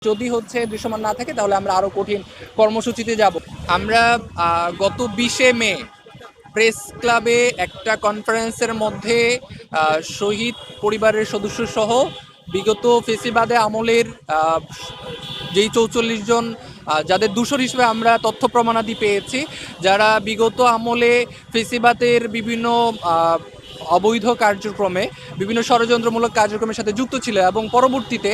যদি হচ্ছে দৃশ্যমান না থাকে তাহলে আমরা আরো কঠিন কর্মসূচিতে যাব। আমরা গত 20শে মে প্রেস ক্লাবে একটা কনফারেন্সের মধ্যে শহীদ পরিবারের সদস্য সহ বিগত ফেসিবাদে আমলের যেই 44 জন যাদের দূষর হিসেবে আমরা তথ্য প্রমাণাদি পেয়েছি, যারা বিগত আমলে ফেসিবাদের বিভিন্ন অবৈধ কার্যক্রমে বিভিন্ন ষড়যন্ত্রমূলক কার্যক্রমের সাথে যুক্ত ছিল এবং পরবর্তীতে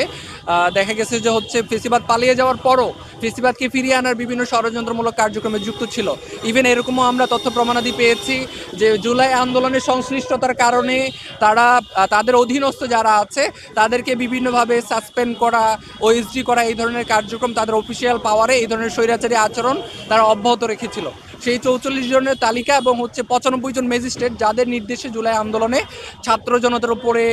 দেখা গেছে যে হচ্ছে ফেসিবাদ পালিয়ে যাওয়ার পরও ফেসিবাদকে ফিরিয়ে আনার বিভিন্ন ষড়যন্ত্রমূলক কার্যক্রমে যুক্ত ছিল। ইভেন এরকমও আমরা তথ্য প্রমাণাদি পেয়েছি যে জুলাই আন্দোলনের সংশ্লিষ্টতার কারণে তারা তাদের অধীনস্থ যারা আছে তাদেরকে বিভিন্নভাবে সাসপেন্ড করা, ওএসডি করা, এই ধরনের কার্যক্রম তাদের অফিসিয়াল পাওয়ারে এই ধরনের স্বৈরাচারী আচরণ তারা অব্যাহত রেখেছিল। সেই 44 জনের তালিকা এবং হচ্ছে 95 জন ম্যাজিস্ট্রেট যাদের নির্দেশে জুলাই আন্দোলনে ছাত্র জনতার উপরে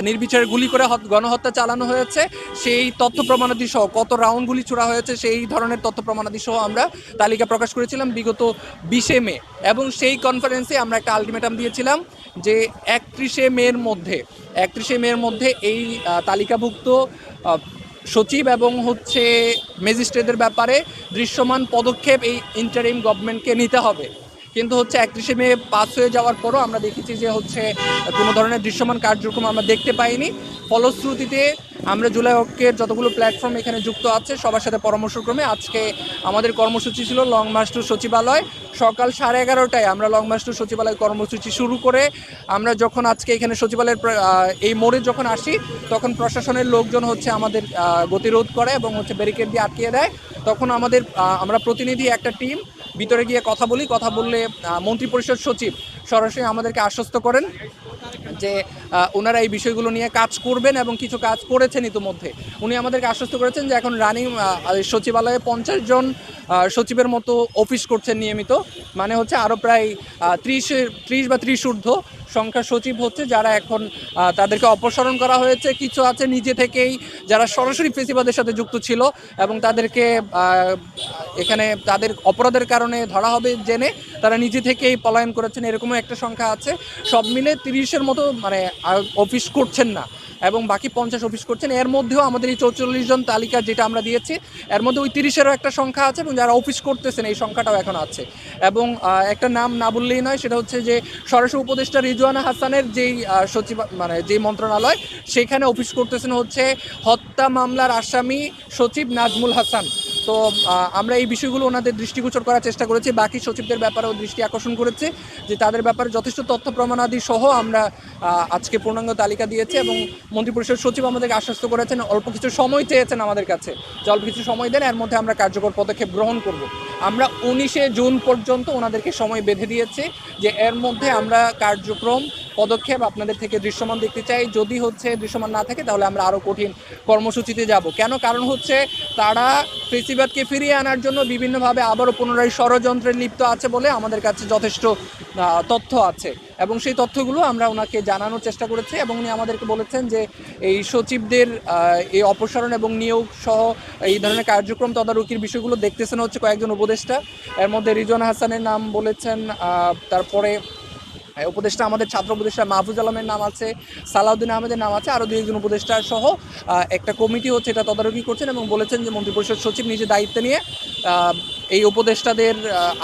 নির্বিচারে গুলি করে গণহত্যা চালানো হয়েছে, সেই তথ্য প্রমাণাদি সহ কত রাউন্ড গুলি ছোড়া হয়েছে সেই ধরনের তথ্য প্রমাণাদি সহ আমরা তালিকা প্রকাশ করেছিলাম বিগত 20শে মে। এবং সেই কনফারেন্সে আমরা একটা আলটিমেটাম দিয়েছিলাম যে 31শে মের মধ্যে এই তালিকাভুক্ত সচিব এবং হচ্ছে ম্যাজিস্ট্রেটদের ব্যাপারে দৃশ্যমান পদক্ষেপ এই ইন্টারিম গভর্নমেন্টকে নিতে হবে। কিন্তু হচ্ছে 31শে মে পাস হয়ে যাওয়ার পরও আমরা দেখেছি যে হচ্ছে কোনো ধরনের দৃশ্যমান কার্যক্রম আমরা দেখতে পাইনি। ফলশ্রুতিতে আমরা জুলাই ঐক্যের যতগুলো প্ল্যাটফর্ম এখানে যুক্ত আছে সবার সাথে পরামর্শক্রমে আজকে আমাদের কর্মসূচি ছিল লং মার্চ টু সচিবালয়। সকাল 11:30টায় আমরা লং মার্চ টু সচিবালয় কর্মসূচি শুরু করে আমরা যখন আজকে এখানে সচিবালয়ের এই মোড়ে যখন আসি তখন প্রশাসনের লোকজন হচ্ছে আমাদের গতিরোধ করে এবং হচ্ছে ব্যারিকেড দিয়ে আটকিয়ে দেয়। তখন আমরা প্রতিনিধি একটা টিম ভিতরে গিয়ে কথা বললে মন্ত্রিপরিষদ সচিব সরাসরি আমাদেরকে আশ্বস্ত করেন যে ওনারা এই বিষয়গুলো নিয়ে কাজ করবেন এবং কিছু কাজ করেছেন ইতিমধ্যে। উনি আমাদেরকে আশ্বস্ত করেছেন যে এখন রানিং সচিবালয়ে 50 জন সচিবের মতো অফিস করছেন নিয়মিত, মানে হচ্ছে আরও প্রায় 30 বা 30 ঊর্ধ্ব সংখ্যার সচিব হচ্ছে যারা এখন তাদেরকে অপসারণ করা হয়েছে। কিছু আছে নিজে থেকেই যারা সরাসরি ফেসিবাদের সাথে যুক্ত ছিল এবং তাদেরকে এখানে তাদের অপরাধের কারণে ধরা হবে জেনে তারা নিজে থেকেই পলায়ন করেছেন, এরকমও একটা সংখ্যা আছে। সব মিলে 30-এর মতো মানে অফিস করছেন না এবং বাকি 50 অফিস করছেন। এর মধ্যেও আমাদের এই 44 জন তালিকা যেটা আমরা দিয়েছি এর মধ্যে ওই 30-এরও একটা সংখ্যা আছে এবং যারা অফিস করতেছেন এই সংখ্যাটাও এখন আছে। এবং একটা নাম না বললেই নয়, সেটা হচ্ছে যে স্বরাষ্ট্র উপদেষ্টা রিজওয়ানা হাসানের যেই সচিব মানে যেই মন্ত্রণালয় সেখানে অফিস করতেছেন হচ্ছে হত্যা মামলার আসামি সচিব নাজমুল হাসান। তো আমরা এই বিষয়গুলো ওনাদের দৃষ্টিগোচর করার চেষ্টা করেছি, বাকি সচিবদের ব্যাপারেও দৃষ্টি আকর্ষণ করেছে যে তাদের ব্যাপারে যথেষ্ট তথ্য প্রমাণাদি সহ আমরা আজকে পূর্ণাঙ্গ তালিকা দিয়েছি এবং মন্ত্রিপরিষদ সচিব আমাদেরকে আশ্বস্ত করেছেন, অল্প কিছু সময় চেয়েছেন আমাদের কাছে যে অল্প কিছু সময় দেন, এর মধ্যে আমরা কার্যকর পদক্ষেপ গ্রহণ করব। আমরা 19শে জুন পর্যন্ত ওনাদেরকে সময় বেঁধে দিয়েছি যে এর মধ্যে আমরা কার্যক্রম পদক্ষেপ আপনাদের থেকে দৃশ্যমান দেখতে চাই। যদি হচ্ছে দৃশ্যমান না থাকে তাহলে আমরা আরও কঠিন কর্মসূচিতে যাব। কেন? কারণ হচ্ছে তারা ফেসিবাদকে ফিরিয়ে আনার জন্য বিভিন্নভাবে আবারও পুনরায় ষড়যন্ত্রে লিপ্ত আছে বলে আমাদের কাছে যথেষ্ট তথ্য আছে এবং সেই তথ্যগুলো আমরা ওনাকে জানানোর চেষ্টা করেছি এবং উনি আমাদেরকে বলেছেন যে এই সচিবদের এই অপসারণ এবং নিয়োগ সহ এই ধরনের কার্যক্রম তদারকির বিষয়গুলো দেখতেছেন হচ্ছে কয়েকজন উপদেষ্টা। এর মধ্যে রিজওয়ানা হাসানের নাম বলেছেন, তারপরে উপদেষ্টা আমাদের ছাত্র উপদেষ্টা মাহফুজ আলমের নাম আছে, সালাউদ্দিন আহমেদের নাম আছে, আরও 2-1 জন উপদেষ্টা সহ একটা কমিটি হচ্ছে এটা তদারকি করছেন এবং বলেছেন যে মন্ত্রিপরিষদ সচিব নিজে দায়িত্ব নিয়ে এই উপদেষ্টাদের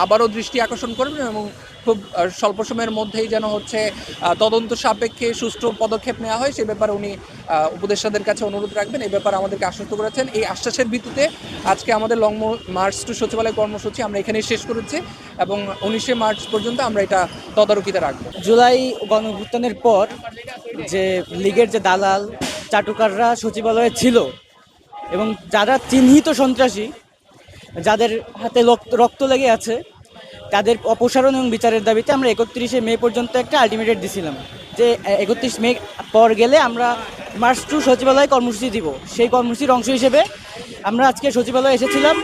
আবারও দৃষ্টি আকর্ষণ করবেন এবং খুব স্বল্প সময়ের মধ্যেই যেন হচ্ছে তদন্ত সাপেক্ষে সুষ্ঠু পদক্ষেপ নেওয়া হয় সে ব্যাপারে উনি উপদেষ্টাদের কাছে অনুরোধ রাখবেন, এই ব্যাপারে আমাদেরকে আশ্বস্ত করেছেন। এই আশ্বাসের ভিত্তিতে আজকে আমাদের লং মার্চ টু সচিবালয় কর্মসূচি আমরা এখানেই শেষ করেছি এবং 19শে মার্চ পর্যন্ত আমরা এটা তদারকিতে রাখবো। জুলাই গণঅভ্যুত্থানের পর যে লীগের যে দালাল চাটুকাররা সচিবালয়ে ছিল এবং যারা চিহ্নিত সন্ত্রাসী, যাদের হাতে রক্ত লেগে আছে, তাদের অপসারণ এবং বিচারের দাবিতে আমরা 31শে মে পর্যন্ত একটা আলটিমেটাম দিছিলাম যে 31 মে পর গেলে আমরা মার্চ টু সচিবালয় কর্মসূচি দিব। সেই কর্মসূচির অংশ হিসেবে আমরা আজকে সচিবালয়ে এসেছিলাম।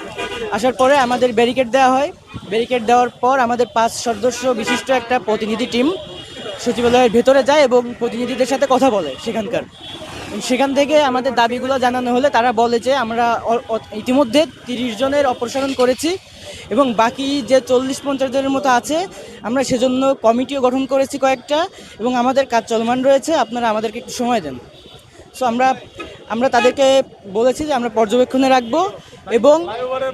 আসার পরে আমাদের ব্যারিকেড দেওয়া হয়। ব্যারিকেড দেওয়ার পর আমাদের 5 সদস্য বিশিষ্ট একটা প্রতিনিধি টিম সচিবালয়ের ভেতরে যায় এবং প্রতিনিধিদের সাথে কথা বলে। সেখান থেকে আমাদের দাবিগুলো জানানো হলে তারা বলে যে আমরা ইতিমধ্যে 30 জনের অপসারণ করেছি এবং বাকি যে 40-50 জনের মতো আছে আমরা সেজন্য কমিটিও গঠন করেছি কয়েকটা এবং আমাদের কাজ চলমান রয়েছে, আপনারা আমাদেরকে একটু সময় দেন। সো আমরা আমরা তাদেরকে বলেছি যে আমরা পর্যবেক্ষণে রাখবো এবং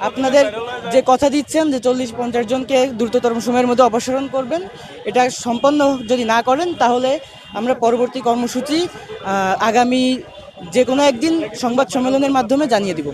আপনাদের যে কথা দিচ্ছেন যে 40-50 জনকে দ্রুততম সময়ের মধ্যে অপসারণ করবেন, এটা সম্পন্ন যদি না করেন তাহলে আমরা পরবর্তী কর্মসূচি আগামী যে কোনো একদিন সংবাদ সম্মেলনের মাধ্যমে জানিয়ে দিব।